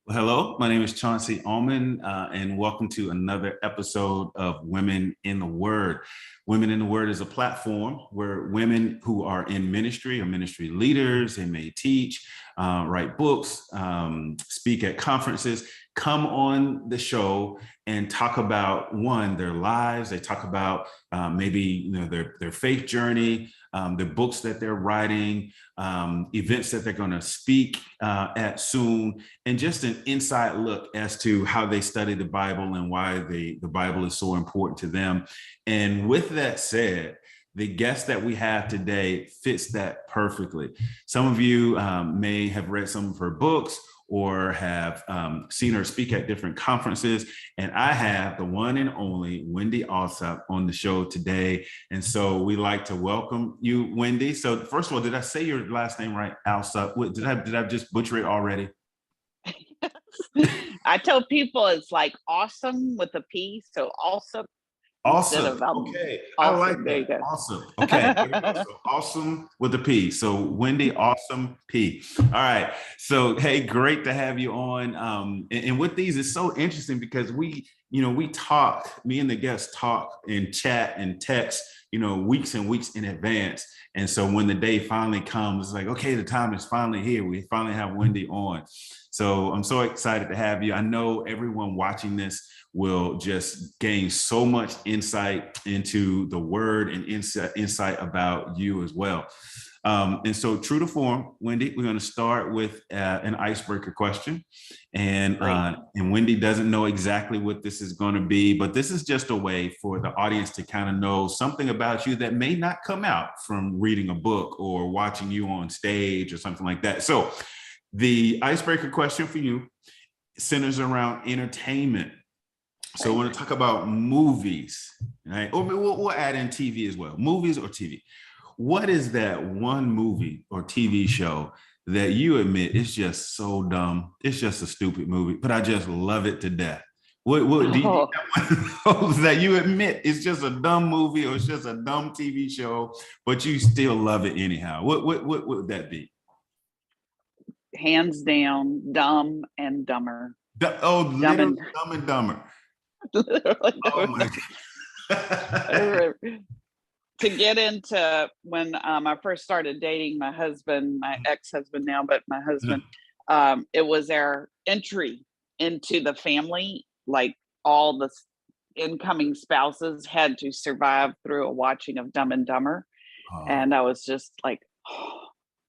Well, hello, my name is Chauncey Allman, and welcome to another episode of Women in the Word. Women in the Word is a platform where women who are in ministry or ministry leaders, they may teach, write books, speak at conferences, come on the show and talk about their lives. They talk about maybe their faith journey, the books that they're writing, events that they're going to speak at soon, and just an inside look as to how they study the Bible and why the Bible is so important to them. And with that said, the guest that we have today fits that perfectly. Some of you may have read some of her books or have seen her speak at different conferences. And I have the one and only Wendy Alsup on the show today. And so we like to welcome you, Wendy. So first of all, did I say your last name right, Alsup? Did I just butcher it already? I tell people it's like awesome with a P, so Alsup instead Awesome. of Okay. I awesome. like There you that. go. Awesome. Okay. There we go. So awesome with a P. So Wendy, awesome P. All right. So hey, great to have you on. And with these, it's so interesting because we talk, me and the guests talk and chat and text, weeks and weeks in advance. And so when the day finally comes, it's like, okay, the time is finally here. We finally have Wendy on. So I'm so excited to have you. I know everyone watching this will just gain so much insight into the word and insight about you as well. And so true to form, Wendy, we're going to start with an icebreaker question. And Wendy doesn't know exactly what this is going to be, but this is just a way for the audience to kind of know something about you that may not come out from reading a book or watching you on stage or something like that. So the icebreaker question for you centers around entertainment. So I want to talk about movies, right? Or we'll add in TV as well, movies or TV. What is that one movie or TV show that you admit is just so dumb? It's just a stupid movie, but I just love it to death. What do you have one of those that you admit it's just a dumb movie or it's just a dumb TV show, but you still love it anyhow? What would that be? Hands down, Dumb and Dumber. Dumb Literally and Dumb and Dumber. literally Oh Dumb my God. and to get into when I first started dating my husband, my ex-husband now, but my husband, it was our entry into the family. Like all the incoming spouses had to survive through a watching of Dumb and Dumber. Oh, And I was just like,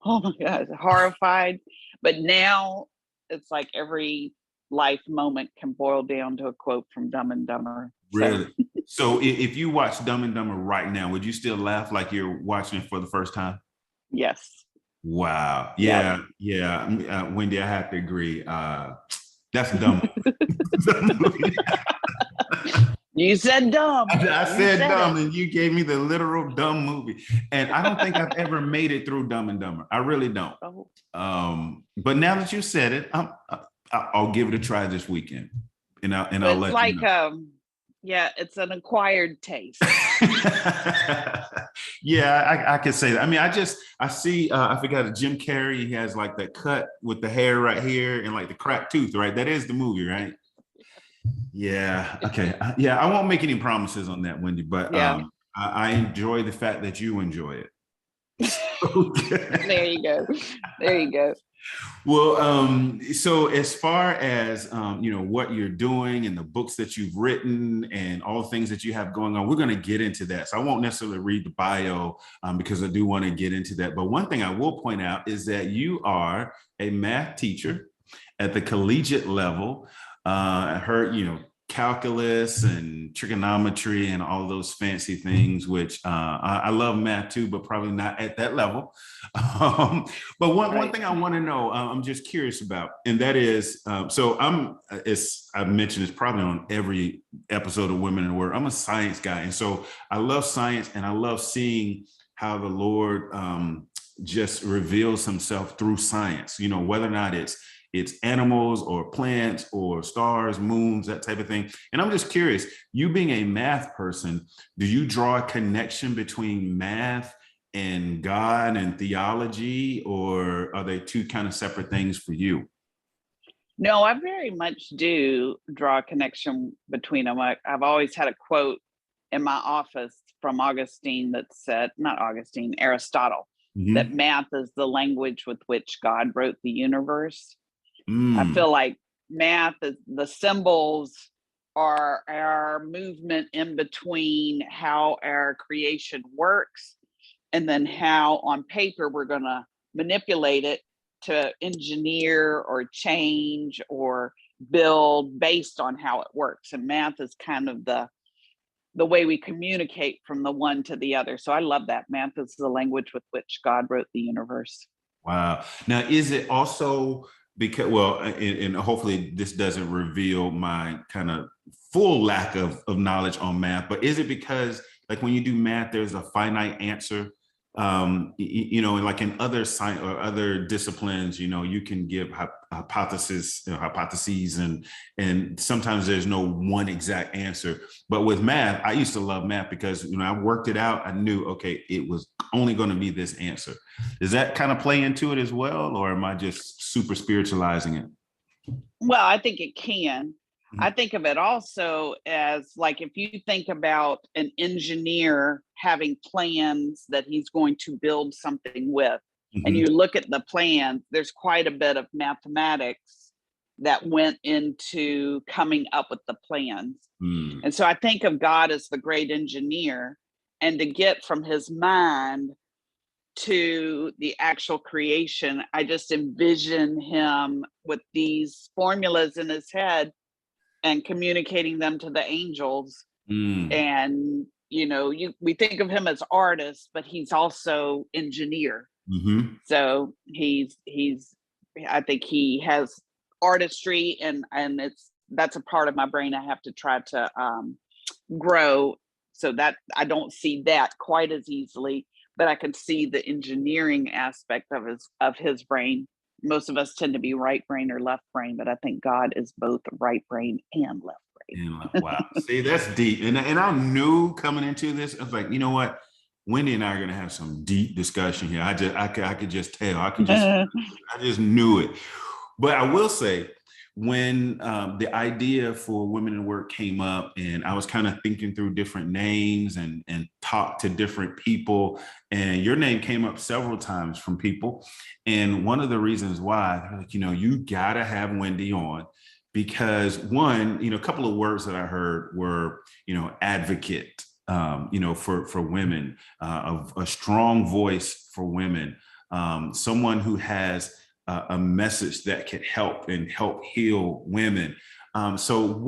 oh my God, horrified. But now it's like every life moment can boil down to a quote from Dumb and Dumber. So really? So if you watch Dumb and Dumber right now, would you still laugh like you're watching it for the first time? yes. Wow. Yep. Yeah. Yeah. Wendy, I have to agree. That's a dumb movie. You said dumb. I You said said it. dumb and you gave me the literal dumb movie. And I don't think I've ever made it through Dumb and Dumber. I really don't. Oh, But now that you said it, I'll give it a try this weekend, and I'll it's let you like know. yeah, it's an acquired taste. Yeah, I can say that. I mean, I see I forgot Jim Carrey. He has like that cut with the hair right here and like the cracked tooth, right? That is the movie, right? Yeah. Okay. Yeah, I won't make any promises on that, Wendy, but Yeah. I enjoy the fact that you enjoy it. There you go. There you go. Well, so as far as what you're doing and the books that you've written and all the things that you have going on, we're going to get into that. So I won't necessarily read the bio because I do want to get into that. But one thing I will point out is that you are a math teacher at the collegiate level. I heard, calculus and trigonometry and all those fancy things, which I love math too, but probably not at that level. Um, but one thing I want to know, I'm just curious about, and that is, so as I mentioned, it's probably on every episode of Women in the Word. I'm a science guy, and so I love science, and I love seeing how the Lord just reveals Himself through science. Whether or not it's animals or plants or stars, moons, that type of thing. And I'm just curious, you being a math person, do you draw a connection between math and God and theology, or are they two kind of separate things for you? No, I very much do draw a connection between them. I've always had a quote in my office from Augustine that said, not Augustine, Aristotle, that Hmm. math is the language with which God wrote the universe. I Mm, feel like math is the symbols are our movement in between how our creation works and then how on paper we're going to manipulate it to engineer or change or build based on how it works. And math is kind of the way we communicate from the one to the other. So I love that. Math is the language with which God wrote the universe. wow. Now, is it also because, well, and hopefully this doesn't reveal my kind of full lack of knowledge on math, but is it because, like, when you do math, there's a finite answer? And like in other science or other disciplines, you can give hypotheses, and sometimes there's no one exact answer. But with math, I used to love math because I worked it out. I knew, okay, it was only going to be this answer. Does that kind of play into it as well, or am I just super spiritualizing it? Well, I think it can. I Mhm. think of it also as like if you think about an engineer having plans that he's going to build something with, and you Mhm. look at the plans, there's quite a bit of mathematics that went into coming up with the plans. Mm. And so I think of God as the great engineer, and to get from his mind to the actual creation, I just envision him with these formulas in his head and communicating them to the angels. Mm. And we think of him as artist, but he's also engineer. Mhm. So he's I think he has artistry, and that's a part of my brain I have to try to grow, so that I don't see that quite as easily, but I can see the engineering aspect of his brain. Most of us tend to be right brain or left brain, but I think God is both right brain and left And like, brain. wow, see, that's deep. And I knew coming into this, I was like, you know what? Wendy and I are gonna have some deep discussion here. I could just tell. I just knew it. But I will say, when the idea for Women in Work came up, and I was kind of thinking through different names and talked to different people, and your name came up several times from people. And one of the reasons why, like, you gotta have Wendy on because one, a couple of words that I heard were, advocate, for women, a strong voice for women, someone who has a message that can help heal women. So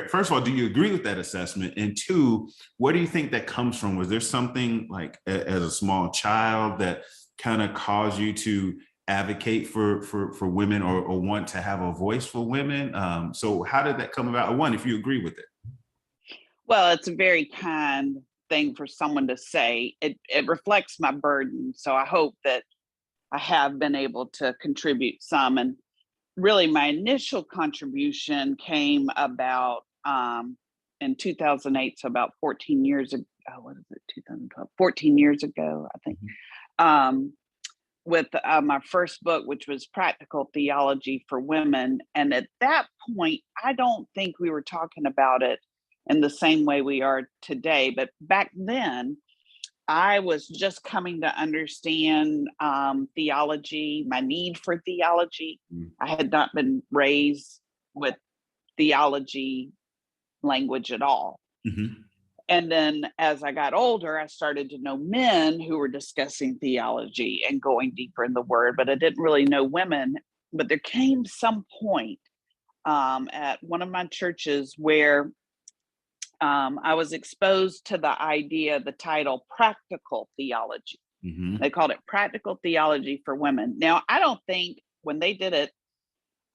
first of all, do you agree with that assessment? And two, where do you think that comes from? Was there something like as a small child that kind of caused you to advocate for women, or want to have a voice for women? So how did that come about? One, if you agree with it. Well, it's a very kind thing for someone to say. It reflects my burden, so I hope that I have been able to contribute some. And really, my initial contribution came about in 2008, so about 14 years ago. Oh, what is it? 2012, 14 years ago, I think. Um, with my first book, which was Practical Theology for Women. And at that point, I don't think we were talking about it in the same way we are today. But back then, I was just coming to understand theology, my need for theology. I had not been raised with theology language at all. Mm-hmm. And then as I got older, I started to know men who were discussing theology and going deeper in the word, but I didn't really know women. But there came some point at one of my churches where I was exposed to the title practical theology. They Mm-hmm. called it practical theology for women. Now, I don't think when they did it,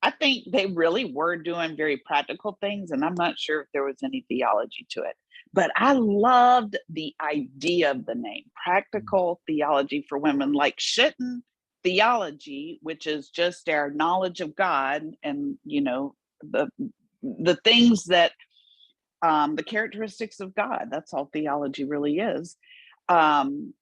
I think they really were doing very practical things, and I'm not sure if there was any theology to it. But I loved the idea of the name, practical theology for women. Like, shouldn't theology, which is just our knowledge of God and the things that the characteristics of God, that's all theology really is. Um,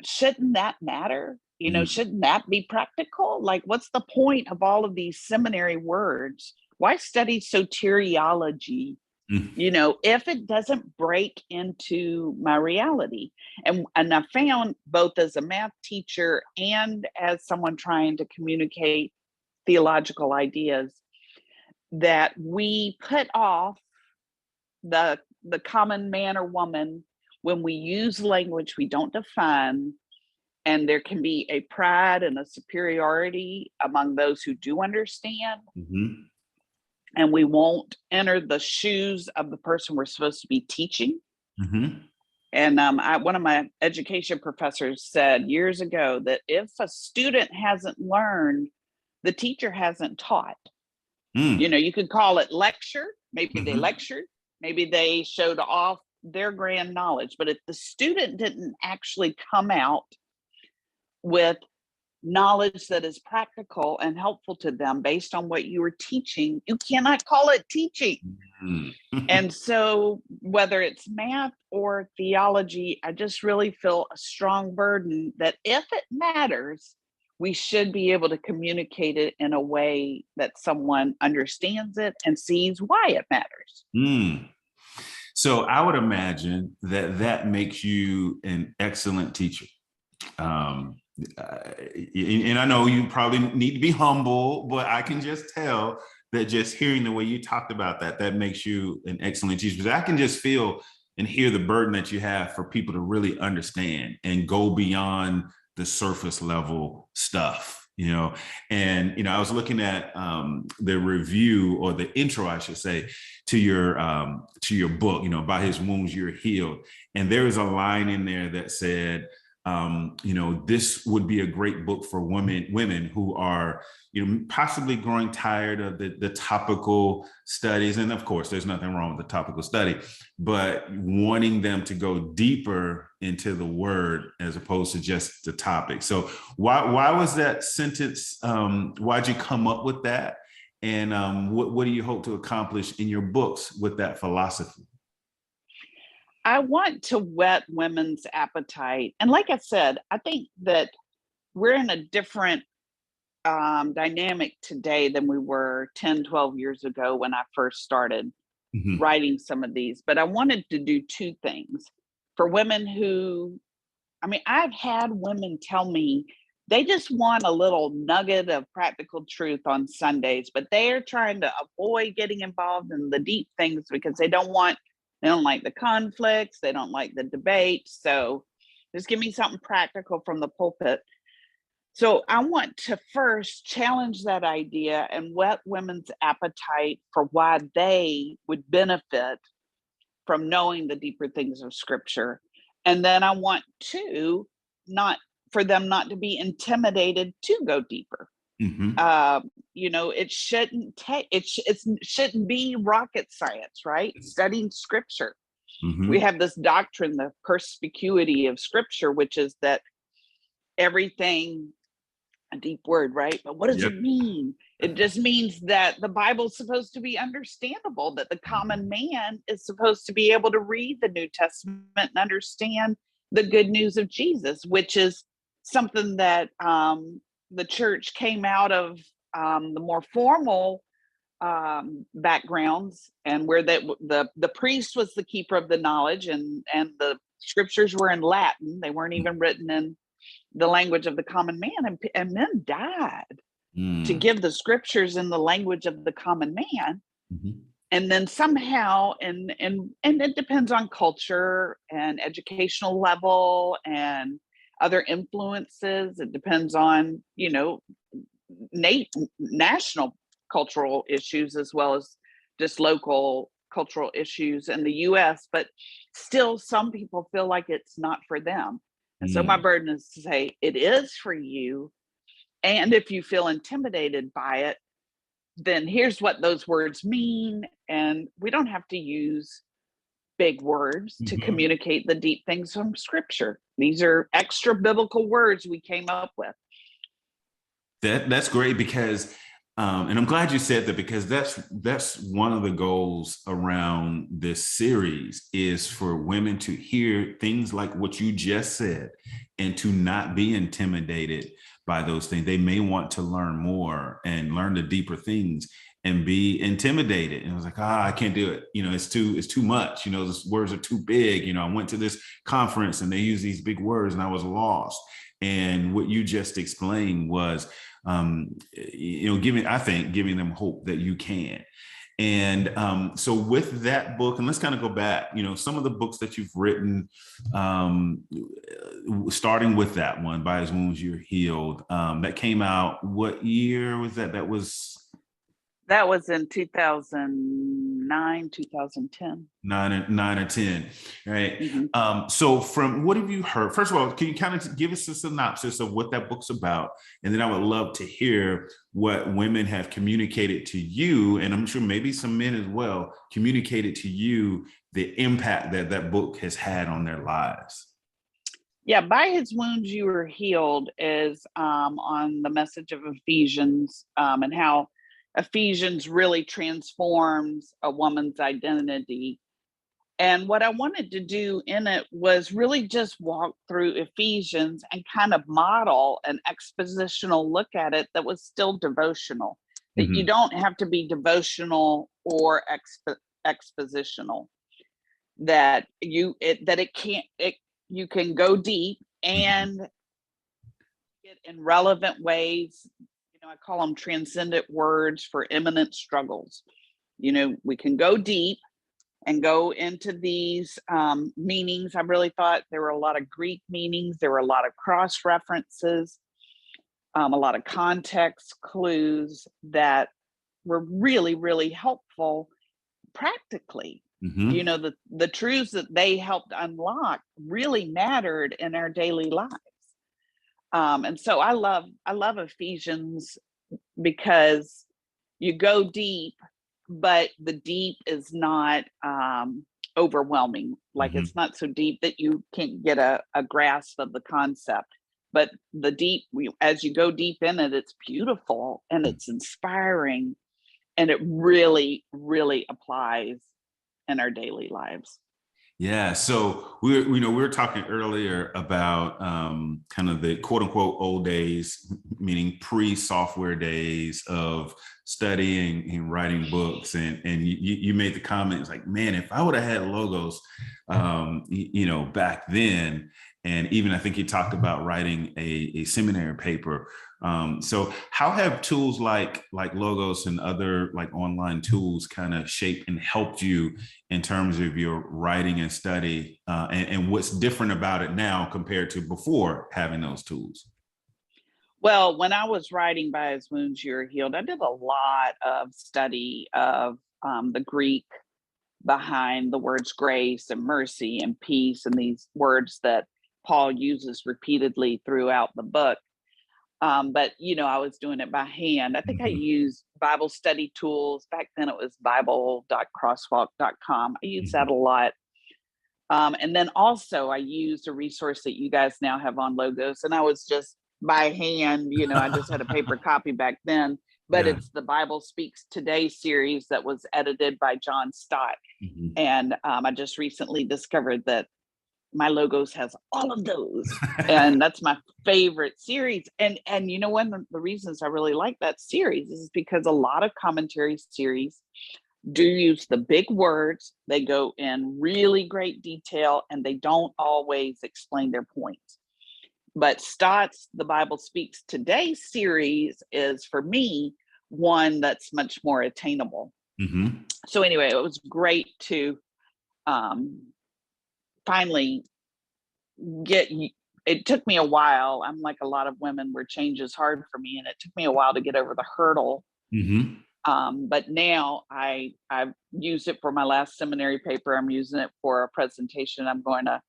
shouldn't that matter? Shouldn't that be practical? Like, what's the point of all of these seminary words? Why study soteriology, if it doesn't break into my reality? And I found, both as a math teacher and as someone trying to communicate theological ideas, that we put off the common man or woman when we use language we don't define, and there can be a pride and a superiority among those who do understand. Mm-hmm. And we won't enter the shoes of the person we're supposed to be teaching. Mm-hmm. And one of my education professors said years ago that if a student hasn't learned, the teacher hasn't taught. You could call it lecture. Maybe they lectured, maybe they showed off their grand knowledge. But if the student didn't actually come out with knowledge that is practical and helpful to them based on what you were teaching, you cannot call it teaching. And so whether it's math or theology, I just really feel a strong burden that if it matters, we should be able to communicate it in a way that someone understands it and sees why it matters. So I would imagine that makes you an excellent teacher. And I know you probably need to be humble, but I can just tell that just hearing the way you talked about that makes you an excellent teacher. Because I can just feel and hear the burden that you have for people to really understand and go beyond the surface level stuff, And, I was looking at the review, or the intro, I should say, to your book, by his wounds you're healed. And there is a line in there that said, this would be a great book for women who are, possibly growing tired of the topical studies. And of course, there's nothing wrong with the topical study, but wanting them to go deeper into the word as opposed to just the topic. So why was that sentence? Why'd you come up with that? And what do you hope to accomplish in your books with that philosophy? I want to whet women's appetite. And like I said, I think that we're in a different dynamic today than we were 10, 12 years ago when I first started writing some of these. But I wanted to do two things for women who, I've had women tell me they just want a little nugget of practical truth on Sundays, but they are trying to avoid getting involved in the deep things because they don't like the conflicts, they don't like the debate. So just give me something practical from the pulpit. So I want to first challenge that idea and whet women's appetite for why they would benefit from knowing the deeper things of Scripture. And then I want to for them not to be intimidated to go deeper. It shouldn't be rocket science, right? Studying Scripture. We have this doctrine, the perspicuity of Scripture, which is that everything, a deep word, right? But what does it mean? It just means that the Bible's supposed to be understandable, that the common man is supposed to be able to read the New Testament and understand the good news of Jesus, which is something that the church came out of the more formal backgrounds, and where the priest was the keeper of the knowledge, and the scriptures were in Latin. They weren't even written in the language of the common man, and men died to give the scriptures in the language of the common man. And then somehow, and it depends on culture and educational level and other influences. It depends on, national cultural issues as well as just local cultural issues in the US, but still some people feel like it's not for them. And so my burden is to say it is for you. And if you feel intimidated by it, then here's what those words mean. And we don't have to use big words to communicate the deep things from Scripture. These are extra biblical words we came up with. That's great, because And I'm glad you said that, because that's one of the goals around this series, is for women to hear things like what you just said and to not be intimidated by those things. They may want to learn more and learn the deeper things and be intimidated. And I was like, I can't do it. It's too much. Those words are too big. I went to this conference and they use these big words and I was lost. And what you just explained was, giving them hope that you can. And so with that book, and let's kind of go back, some of the books that you've written, starting with that one, By His Wounds You're Healed, that came out, what year was that? That was in 2009, 2010. 9 or 10, right? Mm-hmm. So from what have you heard? First of all, can you kind of give us a synopsis of what that book's about? And then I would love to hear what women have communicated to you, and I'm sure maybe some men as well, communicated to you the impact that that book has had on their lives. Yeah, By His Wounds You Were Healed is on the message of Ephesians, and how Ephesians really transforms a woman's identity. And what I wanted to do in it was really just walk through Ephesians and kind of model an expositional look at it that was still devotional. That you don't have to be devotional or expositional. That you can go deep and get in relevant ways. I call them transcendent words for imminent struggles. We can go deep and go into these meanings. I really thought there were a lot of Greek meanings. There were a lot of cross references, a lot of context clues that were really, really helpful practically. The truths that they helped unlock really mattered in our daily lives. And so I love Ephesians, because you go deep, but the deep is not overwhelming. Like it's not so deep that you can't get a grasp of the concept. But the deep, as you go deep in it, it's beautiful and it's inspiring, and it really, really applies in our daily lives. Yeah, so we were talking earlier about kind of the quote unquote old days, meaning pre-software days of studying and writing books, and you made the comments like, man, if I would have had logos, back then, and even I think you talked about writing a seminary paper. So how have tools like logos and other like online tools kind of shaped and helped you in terms of your writing and study, and what's different about it now compared to before having those tools? Well, when I was writing By His Wounds You're Healed, I did a lot of study of the Greek behind the words grace and mercy and peace, and these words that Paul uses repeatedly throughout the book. But I was doing it by hand. I think I used Bible study tools. Back then it was bible.crosswalk.com. I used that a lot. And then also I used a resource that you guys now have on Logos, and I was just by hand, I just had a paper copy back then, but it's the Bible Speaks Today series that was edited by John Stott. And I just recently discovered that my Logos has all of those, and that's my favorite series. And one of the reasons I really like that series is because a lot of commentary series do use the big words. They go in really great detail, and they don't always explain their points. But Stott's The Bible Speaks Today series is, for me, one that's much more attainable. So anyway, it was great to finally it took me a while. I'm like a lot of women where change is hard for me, and it took me a while to get over the hurdle. But now I've used it for my last seminary paper. I'm using it for a presentation I'm going to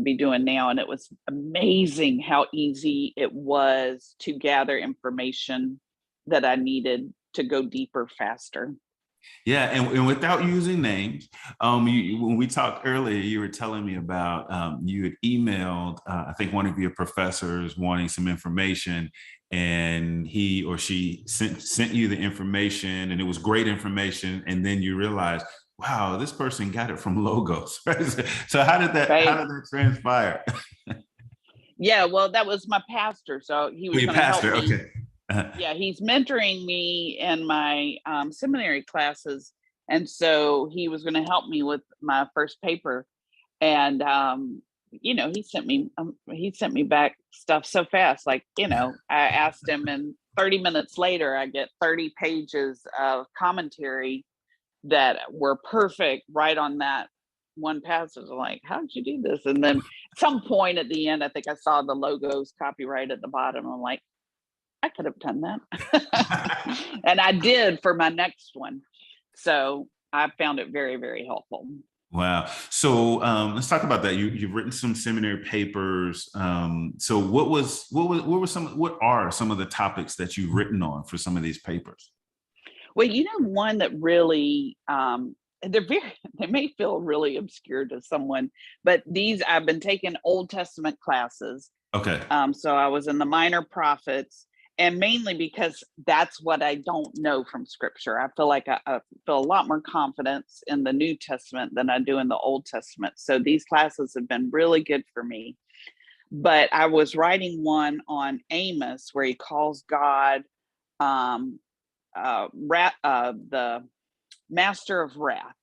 be doing now. And it was amazing how easy it was to gather information that I needed to go deeper faster. Yeah, and without using names, when we talked earlier, you were telling me about you had emailed, I think, one of your professors wanting some information, and he or she sent you the information, and it was great information, and then you realize, wow, this person got it from Logos. Right? So how did that Right. transpire? Yeah, well, that was my pastor, so he was Your going to help pastor, me. okay. Yeah, he's mentoring me in my seminary classes, and so he was going to help me with my first paper. And he sent me back stuff so fast. Like, I asked him, and 30 minutes later, I get 30 pages of commentary that were perfect right on that one passage. I'm like, how did you do this? And then at some point at the end, I think I saw the Logos copyright at the bottom. I'm like, I could have done that. And I did for my next one. So I found it very, very helpful. Wow. So let's talk about that. You've written some seminary papers. So what are some of the topics that you've written on for some of these papers? Well, one that really they may feel really obscure to someone, but these, I've been taking Old Testament classes. Okay. So I was in the Minor Prophets, and mainly because that's what I don't know from Scripture. I feel like I feel a lot more confidence in the New Testament than I do in the Old Testament. So these classes have been really good for me. But I was writing one on Amos, where he calls God um, the master of wrath.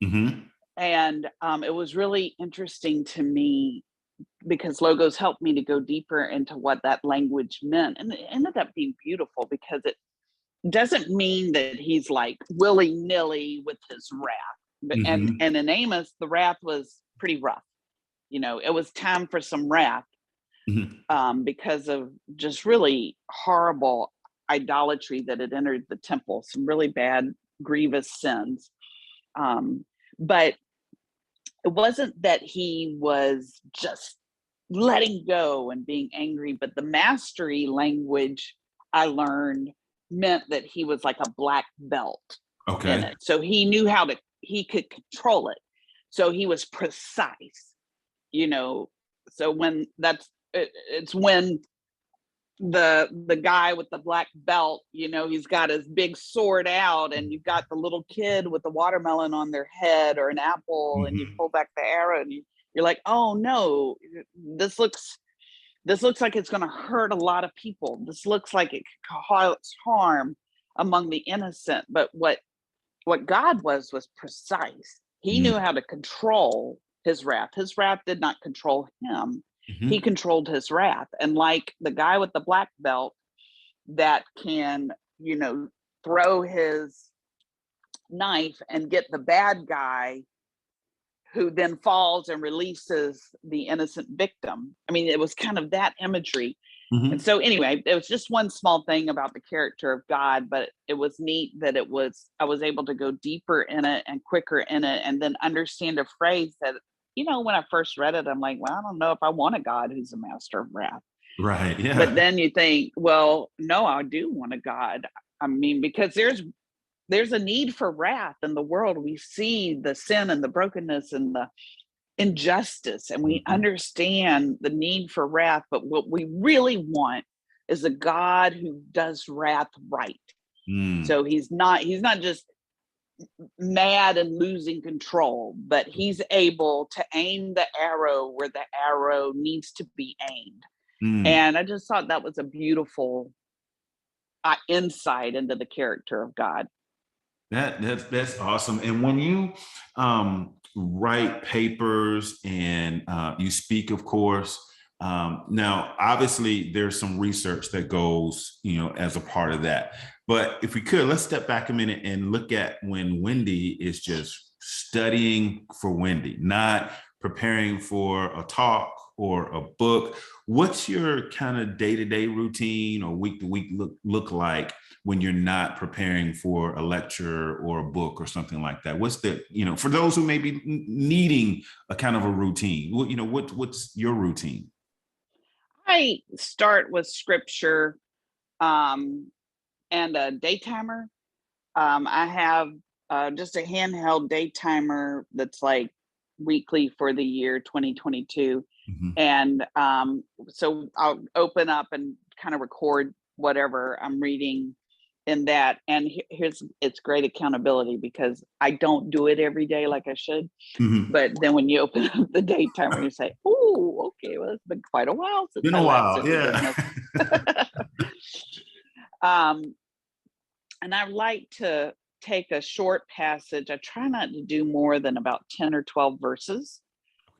Mm-hmm. And it was really interesting to me because Logos helped me to go deeper into what that language meant. And it ended up being beautiful because it doesn't mean that he's like willy-nilly with his wrath. And Mm-hmm. in Amos, the wrath was pretty rough. It was time for some wrath Mm-hmm. because of just really horrible idolatry that had entered the temple, some really bad, grievous sins. But it wasn't that he was just letting go and being angry, but the mastery language I learned meant that he was like a black belt in Okay. it. So he could control it. So he was precise, you know. So it's when the guy with the black belt, he's got his big sword out, and you've got the little kid with the watermelon on their head or an apple, and you Mm-hmm. pull back the arrow, and you're like, oh no, this looks like it's going to hurt a lot of people. This looks like it could cause harm among the innocent. But what God was precise. He knew how to control his wrath. His wrath did not control him. He Mm-hmm. controlled his wrath. And like the guy with the black belt that can, throw his knife and get the bad guy, who then falls and releases the innocent victim. I mean, it was kind of that imagery. And Mm-hmm. so anyway, it was just one small thing about the character of God, but it was neat that I was able to go deeper in it and quicker in it, and then understand a phrase that, when I first read it, I'm like, well, I don't know if I want a God who's a master of wrath. Right. But Yeah. then you think, well, no, I do want a God. I mean, because there's a need for wrath in the world. We see the sin and the brokenness and the injustice, and we Mm-hmm. understand the need for wrath, but what we really want is a God who does wrath right. Mm. So he's not just mad and losing control, but he's able to aim the arrow where the arrow needs to be aimed. Mm. And I just thought that was a beautiful insight into the character of God. That's awesome. And when you write papers and you speak, of course, now obviously there's some research that goes, as a part of that. But if we could, let's step back a minute and look at when Wendy is just studying for Wendy, not preparing for a talk or a book. What's your kind of day-to-day routine or week-to-week look like when you're not preparing for a lecture or a book or something like that? What's for those who may be needing a kind of a routine, what's your routine? I start with scripture and a day timer. I have just a handheld day timer that's like weekly for the year 2022. Mm-hmm. And so I'll open up and kind of record whatever I'm reading in that. And it's great accountability because I don't do it every day like I should. Mhm. But then when you open up the date timer, you say, oh, okay, well, it's been quite a while since Been I a last while, did the yeah. business. And I like to take a short passage. I try not to do more than about 10 or 12 verses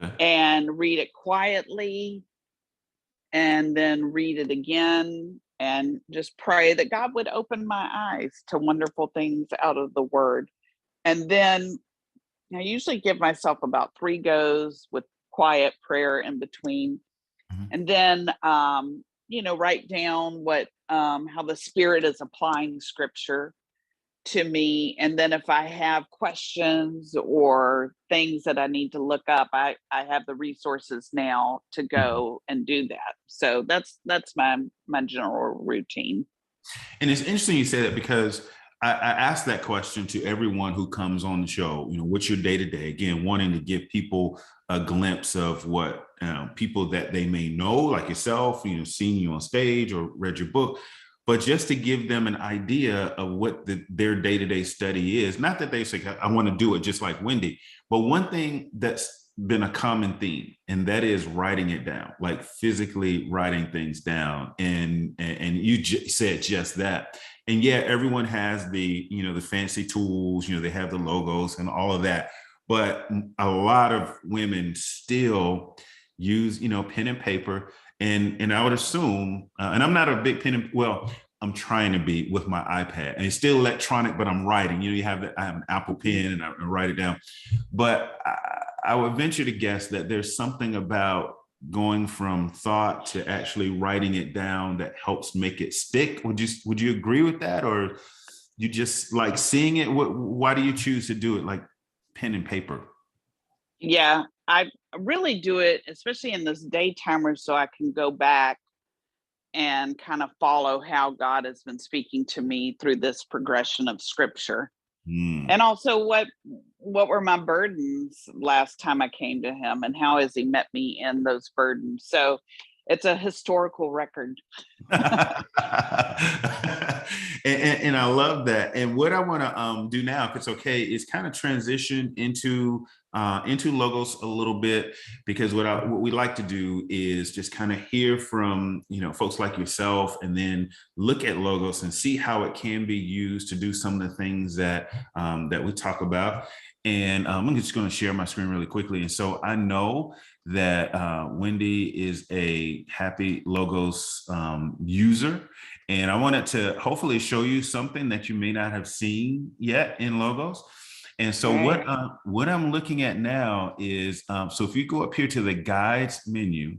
Okay. and read it quietly and then read it again and just pray that God would open my eyes to wonderful things out of the word. And then I usually give myself about 3 goes with quiet prayer in between. Mhm. And then, write down what, how the Spirit is applying scripture to me. And then if I have questions or things that I need to look up, I have the resources now to Mhm. go and do that. So that's my general routine. And it's interesting you say that because I ask that question to everyone who comes on the show. What's your day to day? Again, wanting to give people a glimpse of what people that they may know, like yourself, seeing you on stage or read your book, but just to give them an idea of what their day to day study is. Not that they say, I want to do it just like Wendy, but one thing that's been a common theme, and that is writing it down, like physically writing things down. And you said just that. And yeah, everyone has the fancy tools, they have the logos and all of that, but a lot of women still use pen and paper. And I would assume, and I'm not a big I'm trying to be with my iPad, and it's still electronic, but I'm writing. I have an Apple Pen, and I write it down. But I would venture to guess that there's something about going from thought to actually writing it down that helps make it stick. Would you agree with that, or you just like seeing it? Why do you choose to do it like pen and paper? Yeah, I really do it, especially in this day timer, so I can go back and kind of follow how God has been speaking to me through this progression of scripture. Mm. And also what were my burdens last time I came to him and how has he met me in those burdens? So it's a historical record. And I love that. And what I want to do now, if it's okay, is kind of transition into logos a little bit, because what we like to do is just kind of hear from folks like yourself, and then look at logos and see how it can be used to do some of the things that we talk about. And I'm just going to share my screen really quickly. And so I know that Wendy is a happy logos user. And I wanted to hopefully show you something that you may not have seen yet in logos. And so Right. what I'm looking at now is, so if you go up here to the guides menu,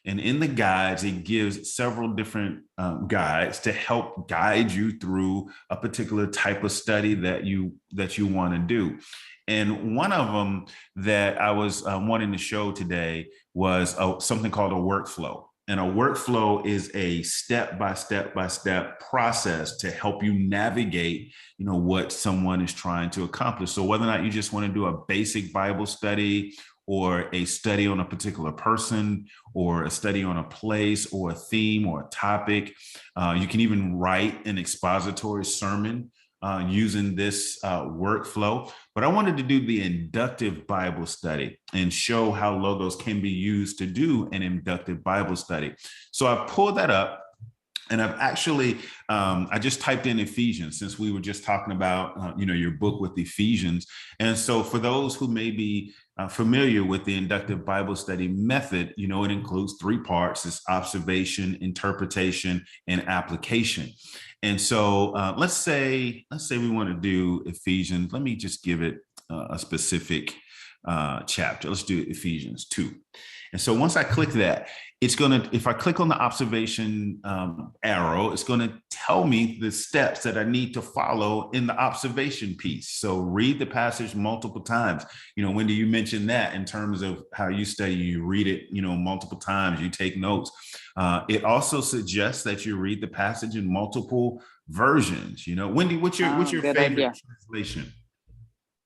and in the guides, it gives several different guides to help guide you through a particular type of study that you want to do. And one of them that I was wanting to show today was something called a workflow. And a workflow is a step-by-step process to help you navigate, what someone is trying to accomplish. So whether or not you just want to do a basic Bible study, or a study on a particular person, or a study on a place, or a theme, or a topic, you can even write an expository sermon using this workflow. But I wanted to do the inductive Bible study and show how logos can be used to do an inductive Bible study. So I've pulled that up. And I've actually, I just typed in Ephesians, since we were just talking about, your book with Ephesians. And so for those who may be familiar with the inductive Bible study method, it includes 3 parts: it's observation, interpretation, and application. And so let's say we want to do Ephesians. Let me just give it a specific chapter. Let's do Ephesians 2. And so once I click that, if I click on the observation arrow, it's going to tell me the steps that I need to follow in the observation piece. So read the passage multiple times. Wendy, you mentioned that in terms of how you study, you read it, multiple times, you take notes. It also suggests that you read the passage in multiple versions. Wendy, what's your Good favorite idea. translation?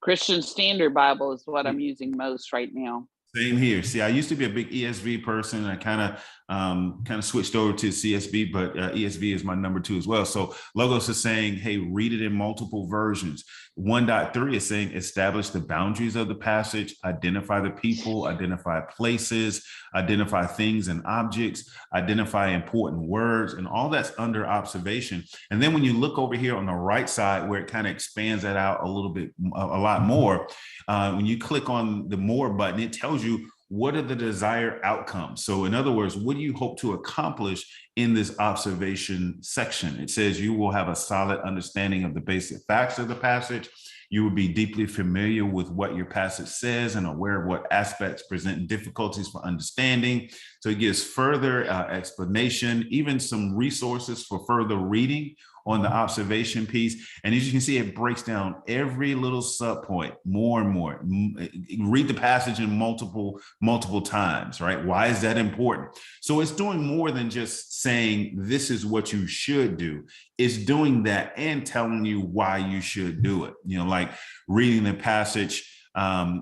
Christian Standard Bible is what I'm using most right now. Same here. See, I used to be a big ESV person. I kind of kind of switched over to CSB, but ESV is my number 2 as well. So Logos is saying, hey, read it in multiple versions. 1.3 is saying establish the boundaries of the passage, identify the people, identify places, identify things and objects, identify important words, and all that's under observation. And then when you look over here on the right side, where it kind of expands that out a little bit, a lot more, when you click on the more button, it tells you what are the desired outcomes. So in other words, what do you hope to accomplish in this observation section? It says you will have a solid understanding of the basic facts of the passage. You will be deeply familiar with what your passage says and aware of what aspects present difficulties for understanding. So it gives further explanation, even some resources for further reading on the observation piece. And as you can see, it breaks down every little sub point more and more. Read the passage in multiple times, right? Why is that important? So it's doing more than just saying, this is what you should do. It's doing that and telling you why you should do it. You know, like reading the passage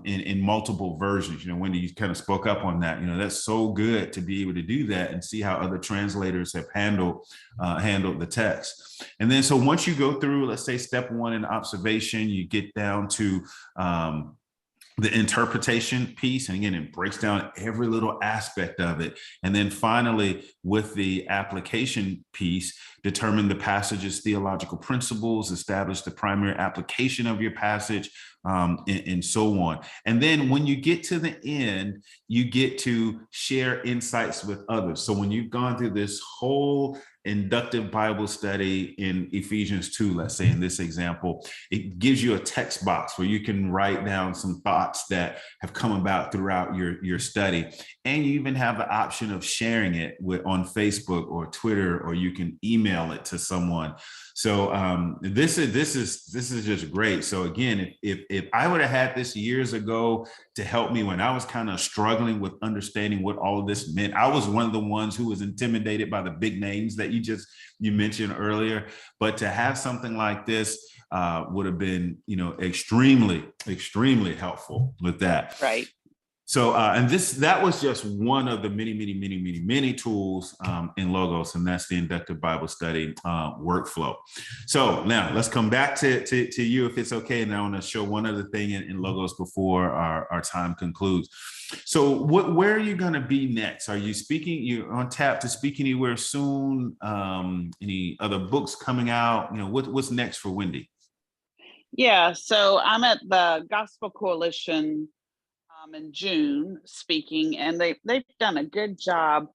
in multiple versions. You know, Wendy, you kind of spoke up on that. You know, that's so good to be able to do that and see how other translators have handled the text. And then, so once you go through, let's say step 1 in observation, you get down to the interpretation piece. And again, it breaks down every little aspect of it. And then finally, with the application piece, determine the passage's theological principles, establish the primary application of your passage, and so on. And then when you get to the end, you get to share insights with others. So when you've gone through this whole inductive Bible study in Ephesians 2, let's say in this example, it gives you a text box where you can write down some thoughts that have come about throughout your study. And you even have the option of sharing it on Facebook or Twitter, or you can email it to someone. So this is just great. So again, if I would have had this years ago to help me when I was kind of struggling with understanding what all of this meant, I was one of the ones who was intimidated by the big names that you mentioned earlier. But to have something like this would have been, extremely helpful with that. Right. So, and that was just one of the many tools in Logos, and that's the inductive Bible study workflow. So now let's come back to you, if it's okay. And I want to show one other thing in Logos before our time concludes. So where are you going to be next? Are you speaking? You're on tap to speak anywhere soon? Any other books coming out? What's next for Wendy? Yeah, so I'm at the Gospel Coalition in June speaking, and they've done a good job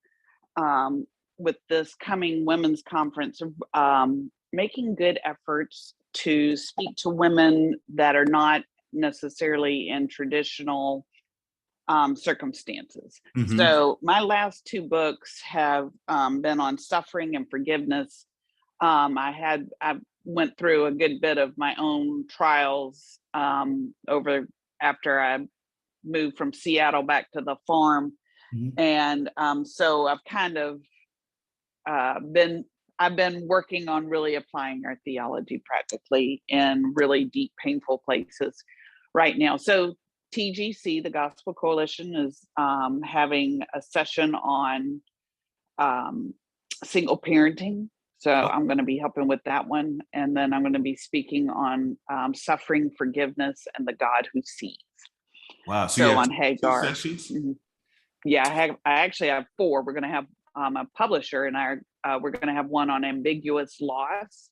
with this coming women's conference of making good efforts to speak to women that are not necessarily in traditional circumstances. Mm-hmm. So my last 2 books have been on suffering and forgiveness. I went through a good bit of my own trials after I moved from Seattle back to the farm. Mm-hmm. And so I've kind of I've been working on really applying our theology practically in really deep, painful places right now. So TGC, the Gospel Coalition, is having a session on single parenting. So I'm going to be helping with that one. And then I'm going to be speaking on suffering, forgiveness, and the God who sees. Wow. So on Hagar. Mm-hmm. Yeah, I actually have 4. We're going to have a publisher, and we're going to have one on ambiguous loss.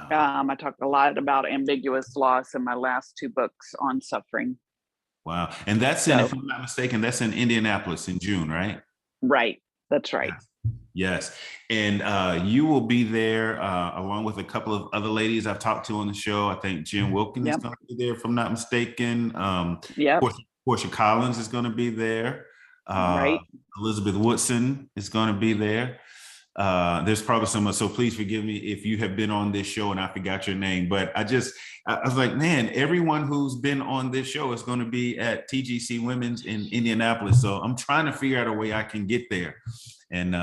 Wow. I talked a lot about ambiguous loss in my last 2 books on suffering. Wow. And that's if I'm not mistaken, that's in Indianapolis in June, right? Right. That's right. Yes. And you will be there along with a couple of other ladies I've talked to on the show. I think Jen Wilkins is going to be there, if I'm not mistaken. Portia Collins is going to be there. Right. Elizabeth Woodson is going to be there. There's probably someone, so please forgive me if you have been on this show and I forgot your name, but I was like, man, everyone who's been on this show is going to be at TGC Women's in Indianapolis. So I'm trying to figure out a way I can get there and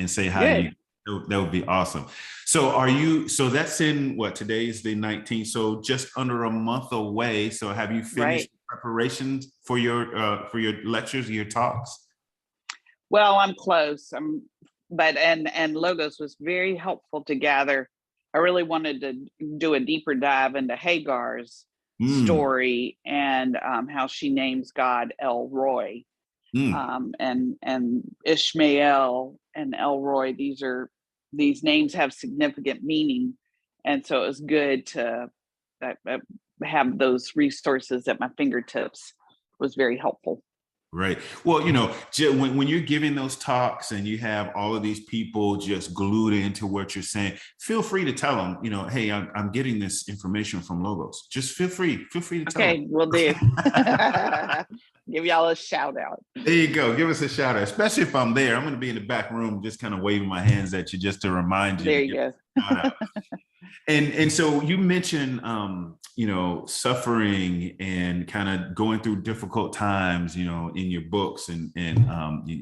say hi to you. That would be awesome. So that's in today's the 19th. So just under a month away. So have you finished preparations for your lectures, your talks? Well, I'm close. But and Logos was very helpful to gather. I really wanted to do a deeper dive into Hagar's Mm, story and how she names God El Roy, mm. and Ishmael and El Roy. These names have significant meaning, and so it was good to have those resources at my fingertips. Was very helpful. Right. Well, when you're giving those talks and you have all of these people just glued into what you're saying, feel free to tell them, hey, I'm getting this information from Logos. Just feel free to tell Okay, we'll do. Give y'all a shout out. There you go. Give us a shout out, especially if I'm there. I'm going to be in the back room, just kind of waving my hands at you, just to remind you. There To you give go. us a shout out. And so you mentioned, suffering and kind of going through difficult times, in your books and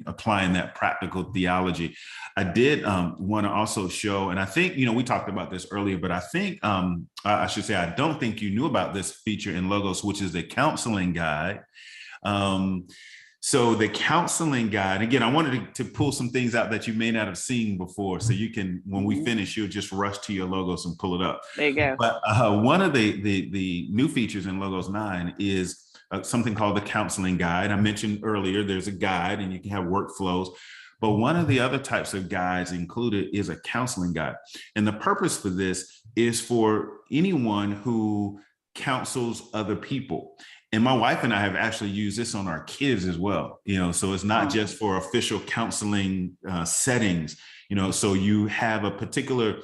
applying that practical theology. I did want to also show, and I think, we talked about this earlier, but I think I should say, I don't think you knew about this feature in Logos, which is the counseling guide. So the counseling guide, again, I wanted to pull some things out that you may not have seen before. So you can, when we finish, you'll just rush to your Logos and pull it up. There you go. But one of the new features in Logos 9 is something called the counseling guide. I mentioned earlier, there's a guide and you can have workflows. But one of the other types of guides included is a counseling guide. And the purpose for this is for anyone who counsels other people. And my wife and I have actually used this on our kids as well, so it's not just for official counseling settings, so you have a particular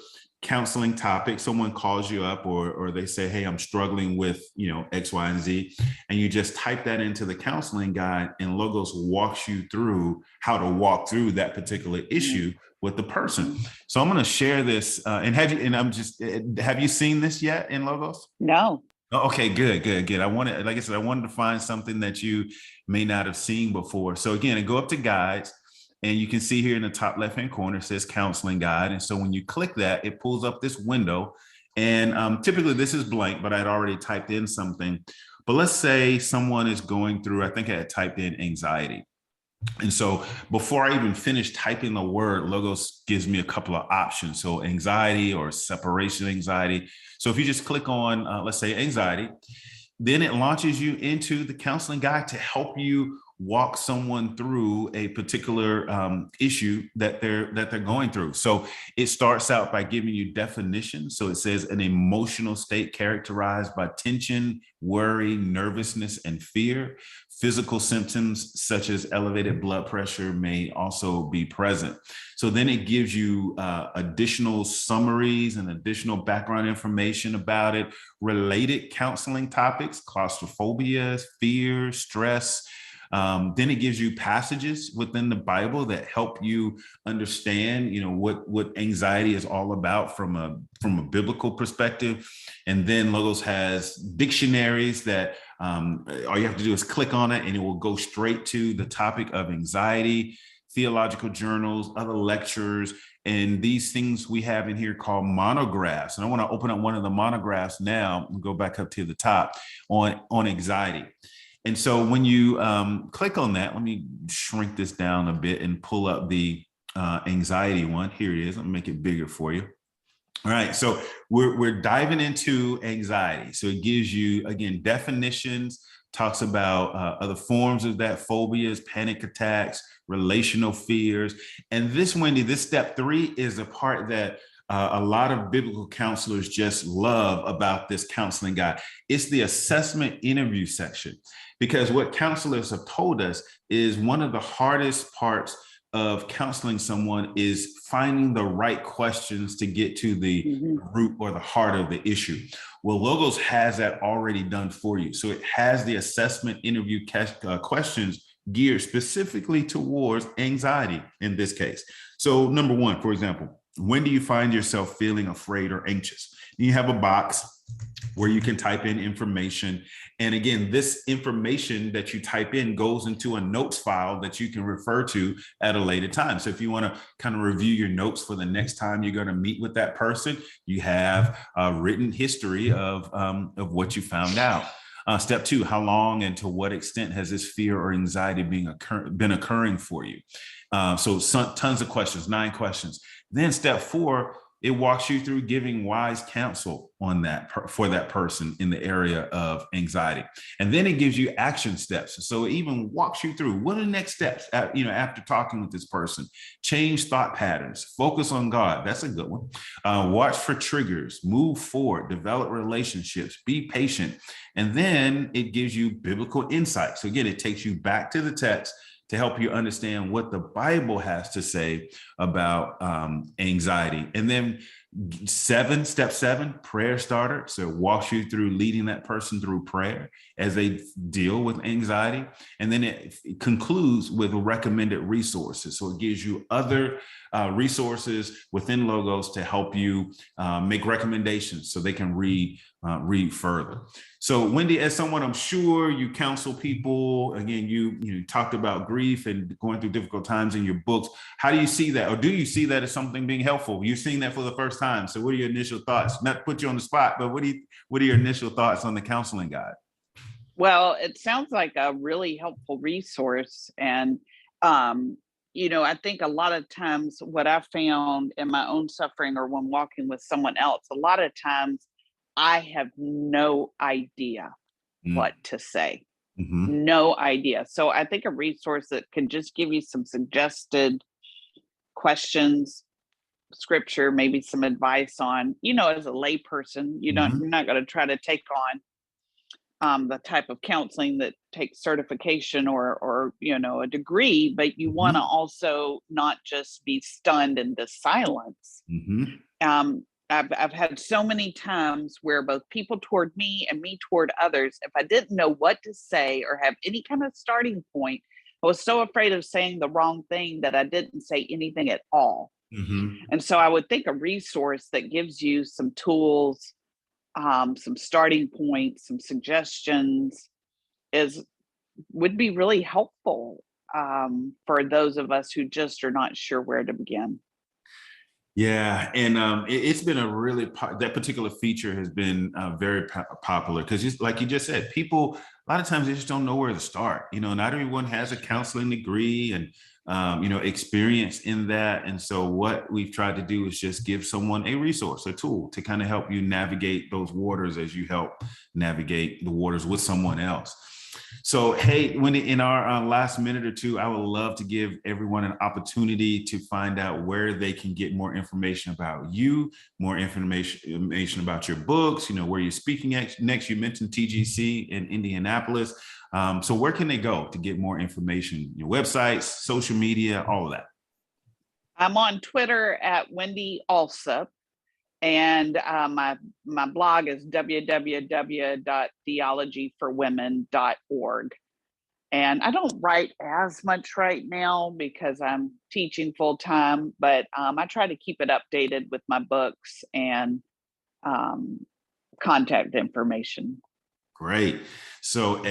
counseling topic, someone calls you up or they say, hey, I'm struggling with, X, Y, and Z. And you just type that into the counseling guide and Logos walks you through how to walk through that particular issue with the person. So I'm going to share this have you seen this yet in Logos? No. Okay, good. I wanted to find something that you may not have seen before. So again, go up to guides and you can see here in the top left-hand corner, it says counseling guide. And so when you click that, it pulls up this window. And typically this is blank, but I'd already typed in something. But let's say someone is going through, I think I had typed in anxiety. And so before I even finish typing the word, Logos gives me a couple of options. So anxiety or separation anxiety. So if you just click on, let's say anxiety, then it launches you into the counseling guide to help you walk someone through a particular issue that they're going through. So it starts out by giving you definitions. So it says an emotional state characterized by tension, worry, nervousness, and fear. Physical symptoms such as elevated blood pressure may also be present. So then it gives you additional summaries and additional background information about it, related counseling topics, claustrophobia, fear, stress. Then it gives you passages within the Bible that help you understand, what anxiety is all about from a biblical perspective. And then Logos has dictionaries that all you have to do is click on it and it will go straight to the topic of anxiety, theological journals, other lectures, and these things we have in here called monographs. And I want to open up one of the monographs now and go back up to the top on anxiety. And so when you click on that, let me shrink this down a bit and pull up the anxiety one. Here it is. Let me make it bigger for you. All right. So we're diving into anxiety. So it gives you, again, definitions, talks about other forms of that, phobias, panic attacks, relational fears. And this, Wendy, this step 3 is the part that a lot of biblical counselors just love about this counseling guide. It's the assessment interview section. Because what counselors have told us is one of the hardest parts of counseling someone is finding the right questions to get to the root or the heart of the issue. Well, Logos has that already done for you. So it has the assessment interview questions geared specifically towards anxiety in this case. So number 1, for example, when do you find yourself feeling afraid or anxious? You have a box where you can type in information. And again, this information that you type in goes into a notes file that you can refer to at a later time. So if you want to kind of review your notes for the next time you're going to meet with that person, you have a written history of what you found out. Step 2, how long and to what extent has this fear or anxiety been occurring for you? Tons of questions, 9 questions. Then step 4, it walks you through giving wise counsel on that for that person in the area of anxiety. And then it gives you action steps. So it even walks you through what are the next steps after talking with this person. Change thought patterns, focus on God. That's a good one. Watch for triggers, move forward, develop relationships, be patient. And then it gives you biblical insight. So again, it takes you back to the text to help you understand what the Bible has to say about anxiety. And then step 7, prayer starter. So it walks you through leading that person through prayer as they deal with anxiety. And then it concludes with recommended resources. So it gives you other resources within Logos to help you make recommendations so they can read further. So Wendy, as someone, I'm sure you counsel people. Again, you talked about grief and going through difficult times in your books. How do you see that? Or do you see that as something being helpful? You're seeing that for the first time. So what are your initial thoughts? Not to put you on the spot, but what are your initial thoughts on the counseling guide? Well, it sounds like a really helpful resource. And, I think a lot of times what I found in my own suffering or when walking with someone else, a lot of times I have no idea what to say. Mm-hmm. No idea. So I think a resource that can just give you some suggested questions, scripture, maybe some advice on, as a layperson, you're not going to try to take on the type of counseling that takes certification or a degree, but you want to also not just be stunned into silence. I've had so many times where both people toward me and me toward others, if I didn't know what to say or have any kind of starting point, I was so afraid of saying the wrong thing that I didn't say anything at all. And so I would think a resource that gives you some tools, some starting points, some suggestions would be really helpful for those of us who just are not sure where to begin. Yeah, and it's been that particular feature has been very popular because, just like you just said, people a lot of times they just don't know where to start. Not everyone has a counseling degree and experience in that. And so what we've tried to do is just give someone a resource, a tool to kind of help you navigate those waters as you help navigate the waters with someone else. So, hey, Wendy, in our last minute or two, I would love to give everyone an opportunity to find out where they can get more information about you, more information about your books, where you're speaking next. You mentioned TGC in Indianapolis. So where can they go to get more information? Your websites, social media, all of that. I'm on Twitter at Wendy Alsup. And my blog is www.theologyforwomen.org. And I don't write as much right now because I'm teaching full time, but I try to keep it updated with my books and contact information. Great. So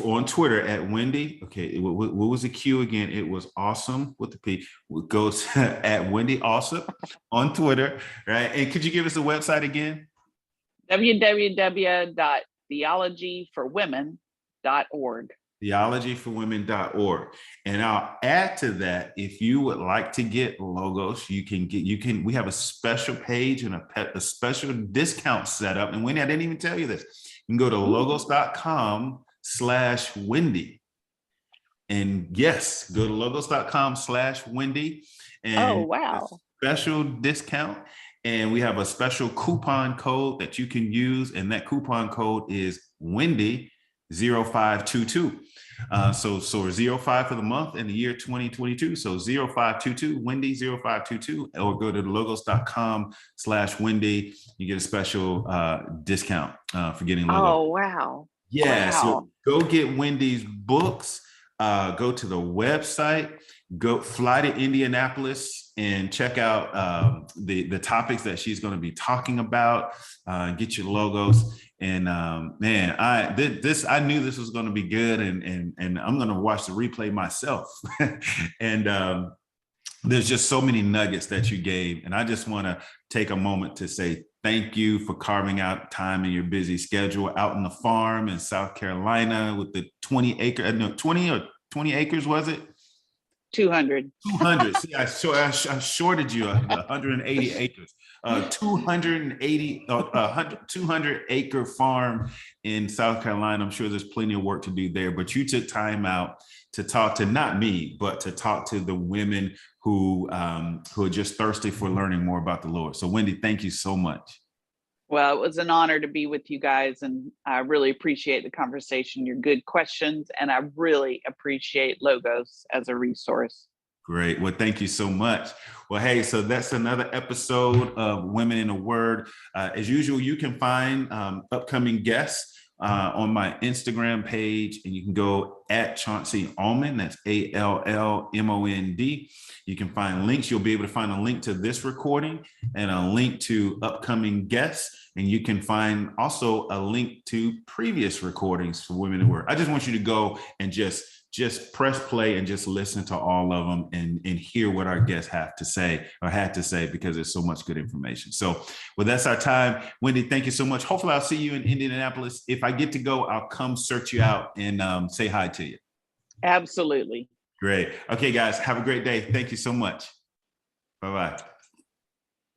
on Twitter at Wendy, okay, what was the Q again? It was awesome with the P. It goes at Wendy Alsup on Twitter, right? And could you give us a website again? www.theologyforwomen.org. theologyforwomen.org. And I'll add to that, if you would like to get Logos, we have a special page and a special discount set up. And Wendy, I didn't even tell you this. You can go to logos.com/Wendy. And yes, go to logos.com/Wendy. And oh, wow. Special discount. And we have a special coupon code that you can use. And that coupon code is Wendy 0522. So 05 for the month in the year 2022. So 0522, Wendy 0522, or go to logos.com/Wendy. You get a special discount for getting Logos. Oh, wow. Yeah. Wow. So go get Wendy's books, go to the website, go fly to Indianapolis and check out the topics that she's going to be talking about, get your Logos. And man, I knew this was going to be good, and I'm going to watch the replay myself. And there's just so many nuggets that you gave, and I just want to take a moment to say thank you for carving out time in your busy schedule out on the farm in South Carolina with the 20 acres, was it? 200. 200. See, I shorted you 180 acres. 200 acre farm in South Carolina. I'm sure there's plenty of work to do there, but you took time out to talk to not me, but to talk to the women who are just thirsty for learning more about the Lord. So Wendy, thank you so much. Well, it was an honor to be with you guys, and I really appreciate the conversation, your good questions, and I really appreciate Logos as a resource. Great. Well, thank you so much. Well, hey, so that's another episode of Women in the Word. As usual, you can find upcoming guests on my Instagram page, and you can go at Chauncey Allmond. That's ALLMOND. You can find links. You'll be able to find a link to this recording and a link to upcoming guests. And you can find also a link to previous recordings for Women in the Word. I just want you to go and just press play and just listen to all of them and hear what our guests have to say or had to say, because there's so much good information. So, well, that's our time. Wendy, thank you so much. Hopefully I'll see you in Indianapolis. If I get to go, I'll come search you out and say hi to you. Absolutely. Great. Okay, guys, have a great day. Thank you so much. Bye-bye.